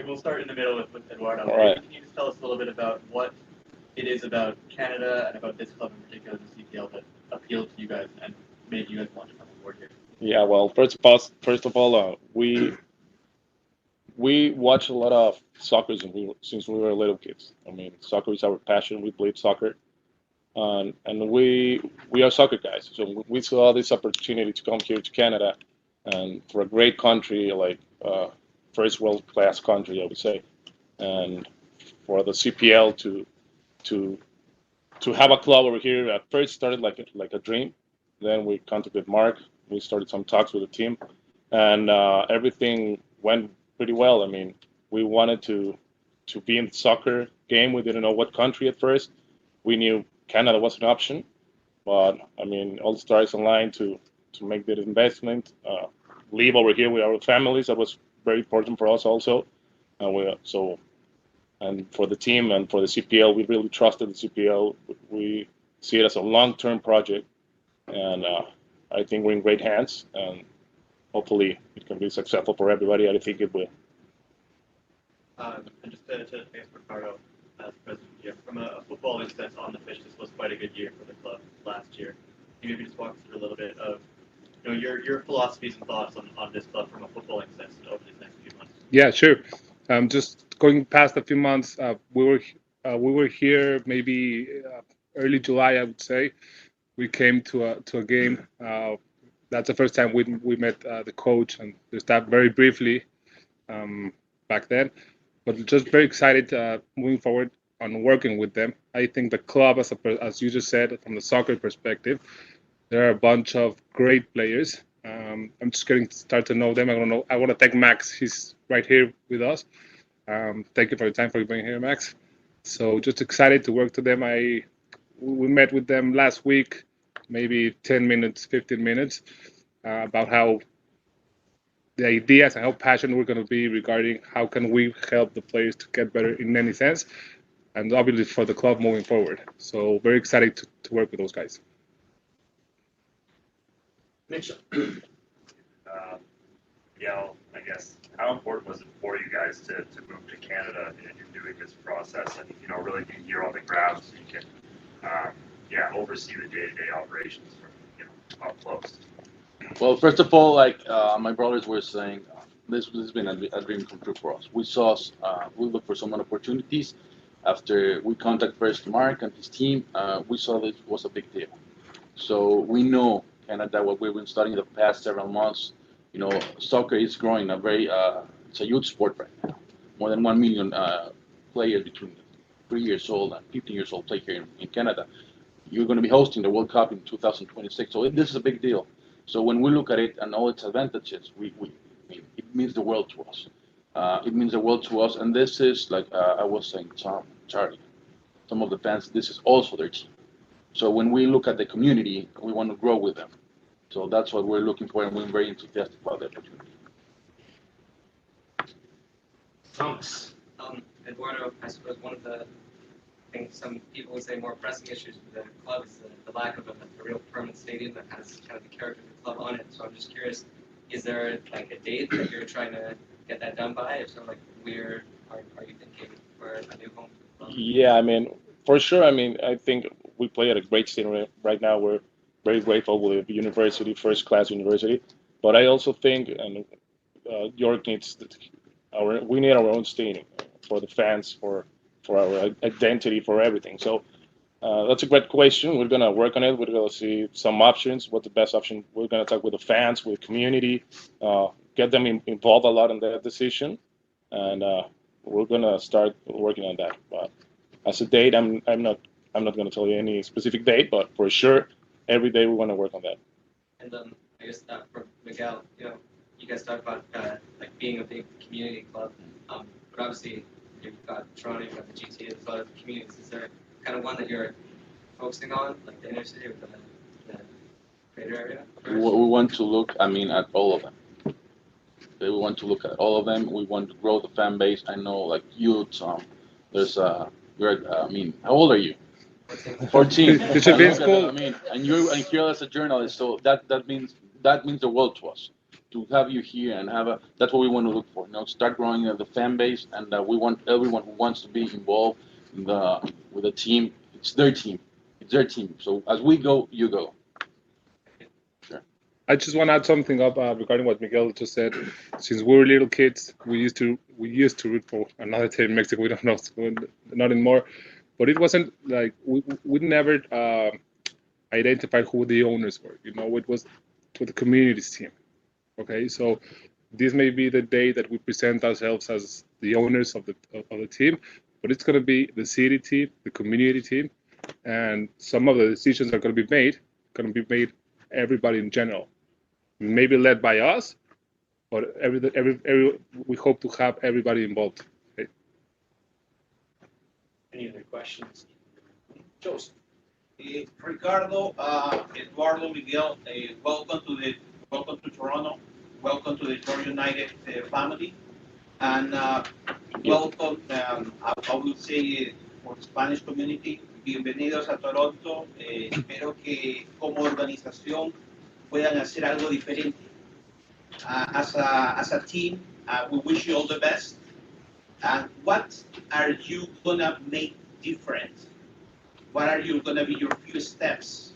maybe we'll start in the middle with Eduardo. All right. Can you just tell us a little bit about what it is about Canada and about this club in particular, the CPL, that appealed to you guys and made you guys want to come aboard here? Yeah, well, first of all, we watch a lot of soccer since we were little kids. I mean, soccer is our passion. We played soccer, and we are soccer guys. So we saw this opportunity to come here to Canada, and for a great country like first world class country, I would say, and for the CPL to to have a club over here. At first started like a dream. Then we contacted Mark. We started some talks with the team, and everything went pretty well. I mean, we wanted to be in the soccer game. We didn't know what country at first. We knew Canada was an option, but I mean, all the stars aligned to make that investment. Live over here with our families. That was very important for us also. And for the team and for the CPL, we really trusted the CPL. We see it as a long-term project, and I think we're in great hands. And hopefully, it can be successful for everybody. I think it will. And just to ask Ricardo, as president here, from a footballing sense on the pitch, this was quite a good year for the club last year. Can you maybe just walk us through a little bit of your philosophies and thoughts on this club from a footballing sense over these next few months? Yeah, sure. Just going past a few months, we were here maybe early July, I would say. We came to a game. That's the first time we met the coach and the staff very briefly back then. But just very excited moving forward on working with them. I think the club, as you just said, from the soccer perspective, there are a bunch of great players. I'm just getting to start to know them. I want to thank Max. He's right here with us. Thank you for your time for being here, Max. So just excited to work with them. We met with them last week, maybe 10 minutes, 15 minutes, about how the ideas and how passionate we're going to be regarding how can we help the players to get better in any sense, and obviously for the club moving forward. So very excited to work with those guys. Mitchell. Miguel, I guess, how important was it for you guys to move to Canada in doing this process and, really be here on the ground so you can, oversee the day-to-day operations from, up close? Well, first of all, like my brothers were saying, this has been a dream come true for us. We looked for some opportunities. After we contacted first Mark and his team, we saw this was a big deal. So we know Canada, what we've been studying the past several months, soccer is growing it's a youth sport right now. More than 1 million players between 3 years old and 15 years old play here in Canada. You're going to be hosting the World Cup in 2026, so this is a big deal. So when we look at it and all its advantages, it means the world to us. It means the world to us, and this is like I was saying, Tom, Charlie, some of the fans. This is also their team. So when we look at the community, we want to grow with them. So that's what we're looking for, and we're very enthusiastic about the opportunity. Thomas. Eduardo, I suppose one of the things some people would say more pressing issues with the club is the lack of a real permanent stadium that has kind of the character of the club on it. So I'm just curious, is there like a date that you're trying to get that done by? If so, like where are you thinking for a new home for the club? Yeah, I mean, for sure. I mean, I think we play at a great stadium right now. We're very grateful with the university, first class university. But I also think, and York needs we need our own stadium for the fans, for our identity, for everything. So that's a great question. We're gonna work on it. We're gonna see some options. What's the best option? We're gonna talk with the fans, with the community, get them involved a lot in that decision, and we're gonna start working on that. But as a date, I'm not gonna tell you any specific date, but for sure, every day we want to work on that. And I guess for Miguel, you guys talk about like being a big community club, but obviously you've got Toronto, you've got the GTA, there's a lot of communities. Is there kind of one that you're focusing on, like the inner city or the greater area? We want to look, at all of them. We want to look at all of them. We want to grow the fan base. I know, like you, Tom. How old are you? 14. You should be in school. And here as a journalist, so that means the world to us. to have you here and that's what we want to look for. Start growing the fan base, and we want everyone who wants to be involved with the team. It's their team. It's their team. So as we go, you go. I just want to add something up regarding what Miguel just said. Since we were little kids, we used to root for another team in Mexico. We don't know, not anymore. But it wasn't like we never identified who the owners were. It was for the community's team. Okay, so this may be the day that we present ourselves as the owners of the team, but it's going to be the city team, the community team, and some of the decisions are going to be made everybody in general, maybe led by us, but we hope to have everybody involved. Okay. Any other questions? Joseph. Ricardo, Eduardo, Miguel, welcome to Toronto. Welcome to the Toronto United family. And welcome, I would say, for the Spanish community, bienvenidos a Toronto. Espero que como organización puedan hacer algo diferente. As a team, we wish you all the best. And what are you gonna make different? What are you gonna be your few steps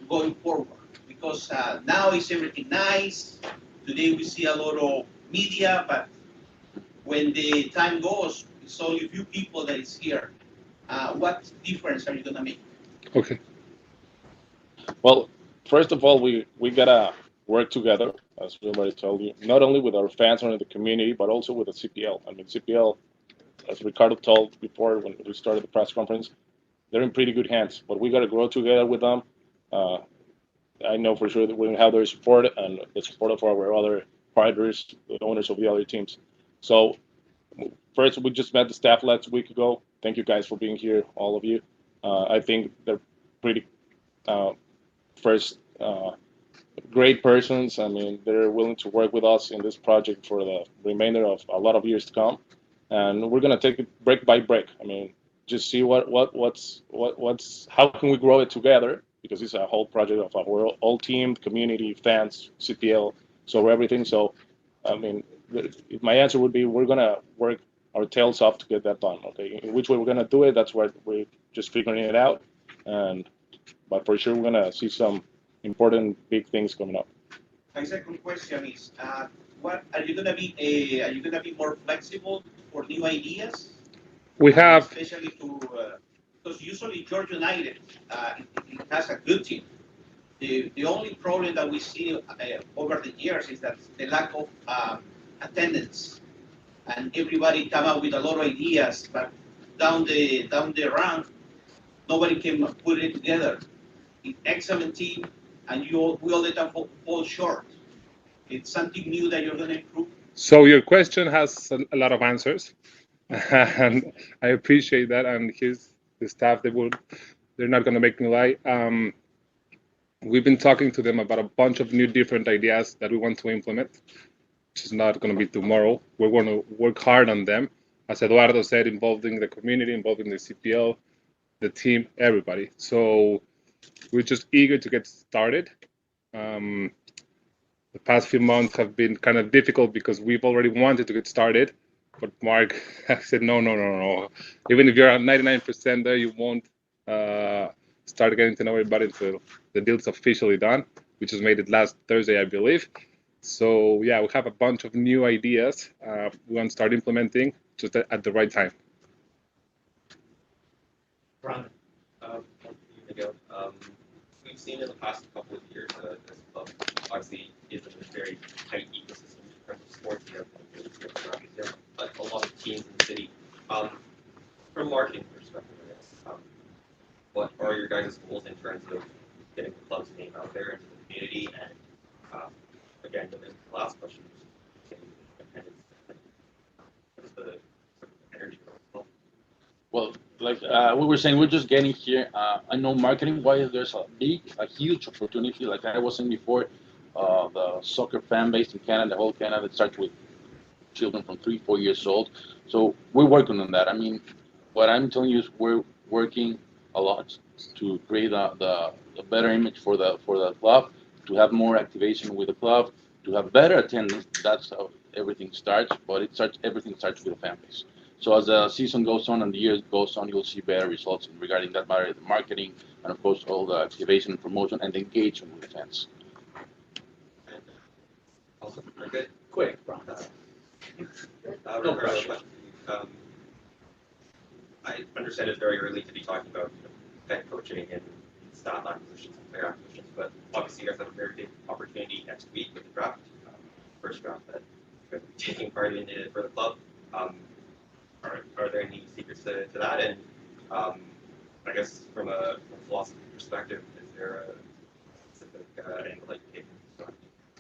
going forward? Because now is everything nice. Today we see a lot of media, but when the time goes, it's only a few people that is here. What difference are you gonna make? Okay. Well, first of all, we gotta work together, as we already told you, not only with our fans or in the community, but also with the CPL. I mean, CPL, as Ricardo told before when we started the press conference, they're in pretty good hands. But we gotta grow together with them. I know for sure that we're gonna have their support and the support of our other partners, the owners of the other teams. So first, we just met the staff last week ago. Thank you guys for being here, all of you. I think they're pretty great persons. I mean, they're willing to work with us in this project for the remainder of a lot of years to come. And we're gonna take it break by break. I mean, just see how can we grow it together, because it's a whole project of our whole team, community, fans, CPL, so everything. So, I mean, my answer would be we're gonna work our tails off to get that done. Okay, in which way we're gonna do it, that's what we're just figuring it out. But for sure, we're gonna see some important big things coming up. My second question is, what are you gonna be? Are you gonna be more flexible for new ideas? We have, especially because usually George United it has a good team. The only problem that we see over the years is that the lack of attendance, and everybody come up with a lot of ideas, but down the run, nobody can put it together. An excellent team, and we all the time fall short. It's something new that you're going to improve. So your question has a lot of answers, and I appreciate that. And the staff, they're not going to make me lie. We've been talking to them about a bunch of new different ideas that we want to implement, which is not going to be tomorrow. We're going to work hard on them. As Eduardo said, involving the community, involving the CPL, the team, everybody. So we're just eager to get started. The past few months have been kind of difficult because we've already wanted to get started, but Mark said, no. Even if you're at 99% there, you won't start getting to know everybody until the deal's officially done, which was made it last Thursday, I believe. So yeah, we have a bunch of new ideas we want to start implementing just at the right time. Ron, we've seen in the past couple of years this club obviously is in a very tight ecosystem in terms of sports. You have but a lot of teams in the city. From a marketing perspective, I guess, what are your guys' goals in terms of getting the club's name out there into the community? And again, the last question is attendance. What is the sort of energy level? Well, like we were saying, we're just getting here. I know marketing-wise, there's a huge opportunity. Like I was saying before, the soccer fan base in Canada, the whole Canada, starts with children from 3-4 years old. So we're working on that. I mean, what I'm telling you is we're working a lot to create the better image for the club, to have more activation with the club, to have better attendance. That's how everything starts. But everything starts with the families. So as the season goes on and the year goes on, you'll see better results regarding that matter, the marketing, and of course all the activation and promotion and the engagement with the fans. Also, very good. Quick, Ricardo, question for you. I understand it's very early to be talking about head coaching and staff acquisitions and player acquisitions, but obviously you guys have a very big opportunity next week with the draft, first draft that you're going to be taking part in it for the club. Are there any secrets to that? And I guess from a philosophy perspective, is there a specific angle that you take?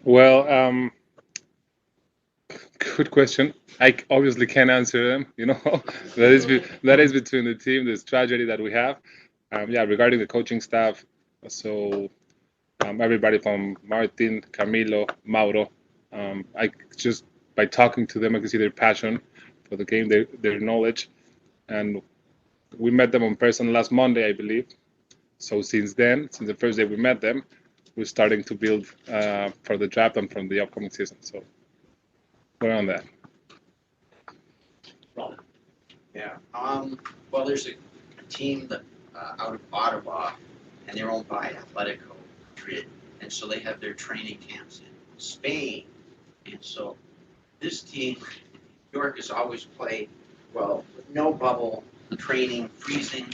Well, good question. I obviously can't answer them. That is between the team, the strategy that we have. Yeah, regarding the coaching staff, so everybody from Martin, Camilo, Mauro, I just by talking to them, I can see their passion for the game, their knowledge, and we met them in person last Monday, I believe. So since then, since the first day we met them, we're starting to build for the draft and from the upcoming season. So we're on that. Yeah. Well, there's a team that out of Ottawa, and they're owned by Atletico Madrid, and so they have their training camps in Spain. And so this team, York has always played well with no bubble training, freezing,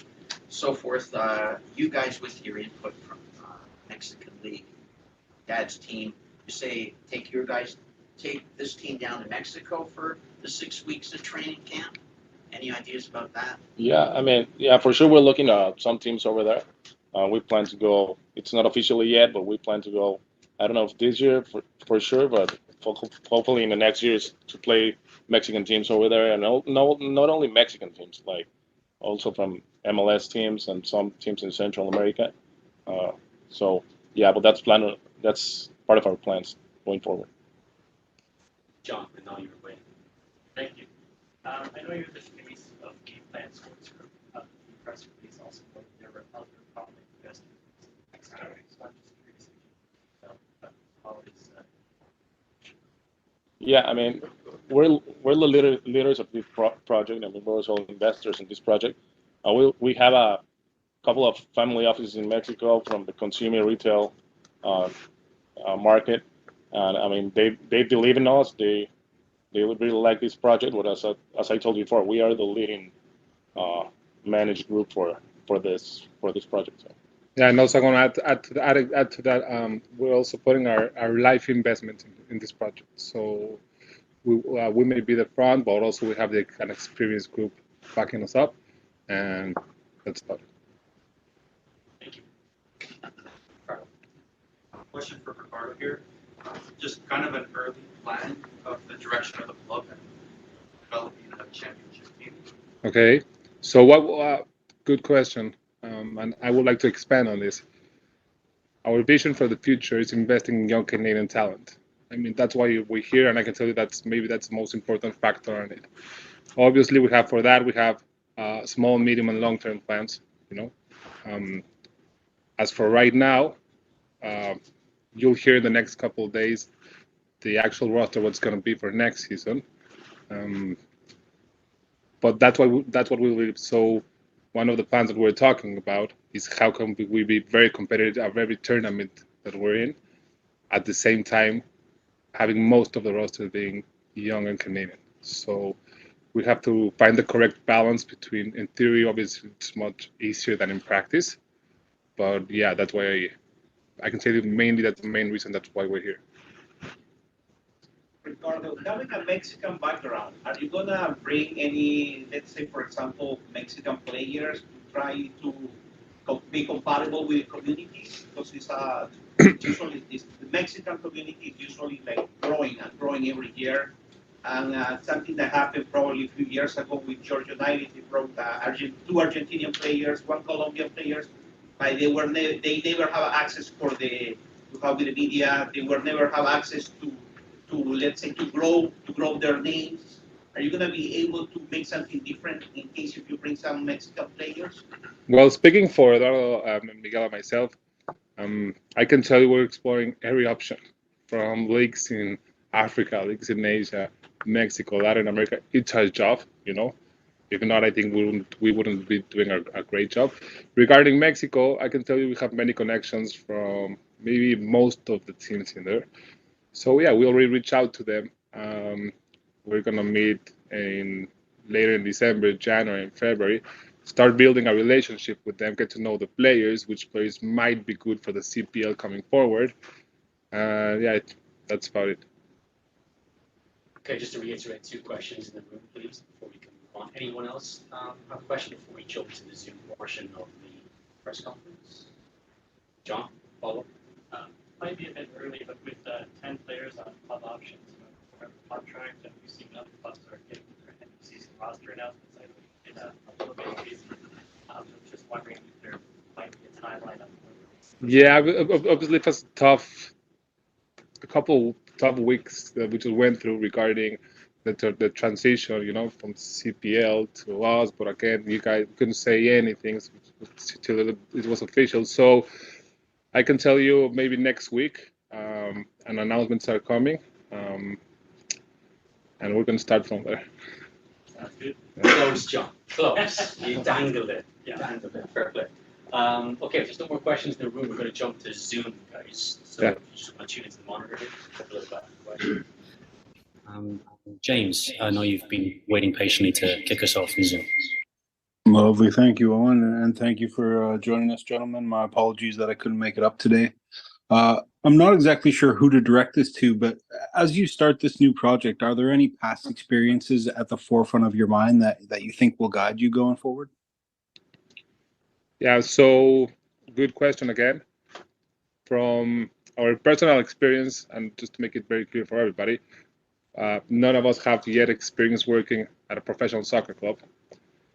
so forth. You guys, with your input from Mexican League, Dad's team, you say take this team down to Mexico for the 6 weeks of training camp. Any ideas about that? Yeah, I mean, yeah, for sure we're looking at some teams over there. We plan to go. It's not officially yet, but we plan to go. I don't know if this year for sure, but hopefully in the next years to play Mexican teams over there, and not only Mexican teams, like also from MLS teams and some teams in Central America. So yeah, but that's part of our plans going forward. John, I know you were waiting. Thank you. I know you're the face of Game Plan Sports Group. The press release also noted there were other public investors. So I'm just curious if you know how it is. Yeah, I mean, we're the leaders of this project. I mean, we're also investors in this project. We have a couple of family offices in Mexico from the consumer retail market, and I mean, they believe in us. They really like this project. But as I told you before, we are the leading managed group for this project. So. Yeah, and also going to add to that, we're also putting our life investment in this project. So we may be the front, but also we have the kind of experienced group backing us up, and that's about it. Thank you. Question for Ricardo here. Just kind of an early plan of the direction of the club and developing a championship team. Okay, so what? Good question, and I would like to expand on this. Our vision for the future is investing in young Canadian talent. I mean, that's why we're here, and I can tell you that's the most important factor on it. Obviously, we have small, medium, and long-term plans. As for right now, you'll hear in the next couple of days the actual roster, what's going to be for next season. But that's what we will. So one of the plans that we're talking about is how can we be very competitive at every tournament that we're in, at the same time having most of the roster being young and Canadian. So we have to find the correct balance between, in theory, obviously it's much easier than in practice. But yeah, that's why I can say that mainly that's the main reason that's why we're here. Ricardo, having a Mexican background, are you gonna bring any, let's say, for example, Mexican players to try to be compatible with the community? Because it's usually the Mexican community is usually like growing every year. And something that happened probably a few years ago with Georgia United, they brought two Argentinian players, one Colombian players, but they never have access to have the media. They never have access to let's say to grow their names. Are you gonna be able to make something different in case if you bring some Mexican players? Well, speaking for Eduardo, Miguel, and myself, I can tell you we're exploring every option from leagues in Africa, leagues in Asia, Mexico, Latin America. It's our job, you know. If not, I think we wouldn't be doing a great job. Regarding Mexico, I can tell you we have many connections from maybe most of the teams in there. So yeah, we already reached out to them. We're gonna meet later in December, January, and February. Start building a relationship with them, get to know the players, which players might be good for the CPL coming forward. Yeah, that's about it. Okay, just to reiterate, 2 questions in the room, please, before we can move on. Anyone else have a question before we jump to the Zoom portion of the press conference? John, follow up? Might be a bit early, but with 10 players on club options for contract, and we've seen other clubs are getting their end of season roster announcements in a little bit busy. Just wondering if there might be a timeline on Yeah, obviously it was a couple tough weeks that we just went through regarding the transition, you know, from CPL to us. But again, you guys couldn't say anything till it was official. So I can tell you maybe next week, and announcements are coming, and we're going to start from there. Sounds good. Close, John. Close. You dangled it. Yeah. Dangled it. Fair play. Okay, if there's no more questions in the room, we're going to jump to Zoom, guys. So Yeah. if you just want to tune into the monitor, take a look at the question. James, I know you've been waiting patiently to kick us off in Zoom. Lovely. Thank you, Owen. And thank you for joining us, gentlemen. My apologies that I couldn't make it up today. I'm not exactly sure who to direct this to, but as you start this new project, are there any past experiences at the forefront of your mind that you think will guide you going forward? Yeah, so good question again. From our personal experience, and just to make it very clear for everybody, none of us have yet experience working at a professional soccer club.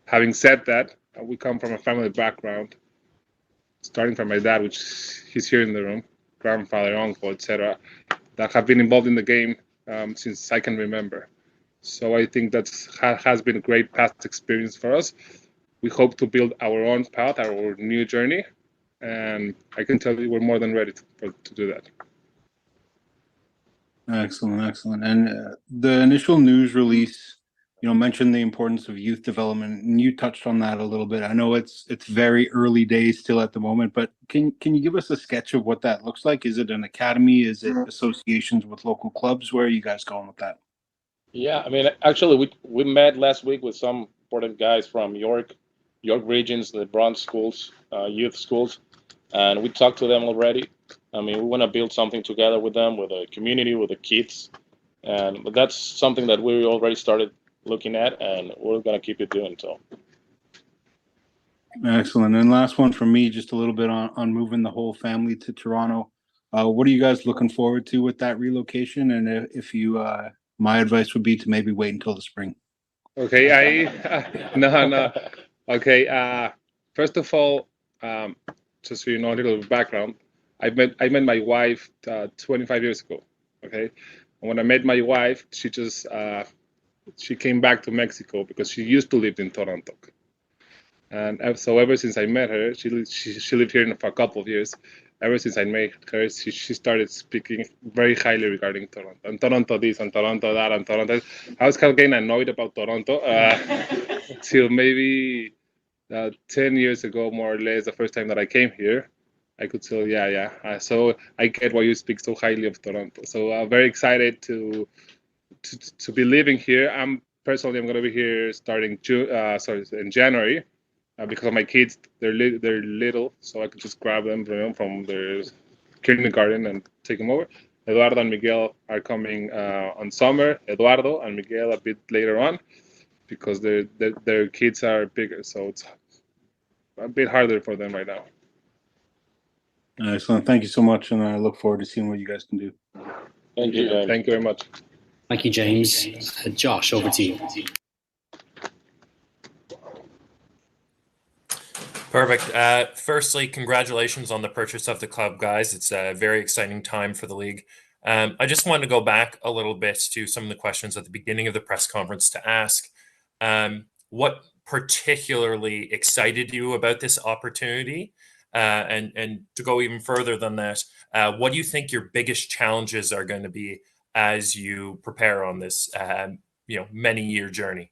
Having said that, we come from a family background, starting from my dad, which he's here in the room, grandfather, uncle, etc., that have been involved in the game since I can remember. So I think that has been a great past experience for us. We hope to build our own path, our new journey, and I can tell you we're more than ready to do that. Excellent. And the initial news release, mentioned the importance of youth development, and you touched on that a little bit. I know it's very early days still at the moment, but can you give us a sketch of what that looks like? Is it an academy? Is it associations with local clubs? Where are you guys going with that? Yeah, I mean, actually, we met last week with some important guys from York regions, the Bronx schools, youth schools, and we talked to them already. I mean, we want to build something together with them, with the community, with the kids, but that's something that we already started looking at, and we're going to keep it doing so. Excellent. And last one from me, just a little bit on moving the whole family to Toronto. What are you guys looking forward to with that relocation? And if you, my advice would be to maybe wait until the spring. Okay, no. Okay, first of all, just so you know a little background, I met my wife 25 years ago. Okay, and when I met my wife, she came back to Mexico because she used to live in Toronto, and so ever since I met her, she lived here for a couple of years. Ever since I met her, she started speaking very highly regarding Toronto, and Toronto this, and Toronto that, and Toronto. I was kind of getting annoyed about Toronto till maybe 10 years ago, more or less, the first time that I came here. I could say, yeah. So I get why you speak so highly of Toronto. So very excited to be living here. I'm going to be here starting in January. Because of my kids, they're little, so I could just grab them from their kindergarten and take them over. Eduardo and Miguel are coming on summer. Eduardo and Miguel a bit later on, because their kids are bigger, so it's a bit harder for them right now. Excellent. Thank you so much, and I look forward to seeing what you guys can do. Thank you, James. Thank you very much. Thank you, James. Josh, over to you. Perfect. Firstly, congratulations on the purchase of the club, guys. It's a very exciting time for the league. I just wanted to go back a little bit to some of the questions at the beginning of the press conference to ask what particularly excited you about this opportunity, And to go even further than that, what do you think your biggest challenges are going to be as you prepare on this, many-year journey?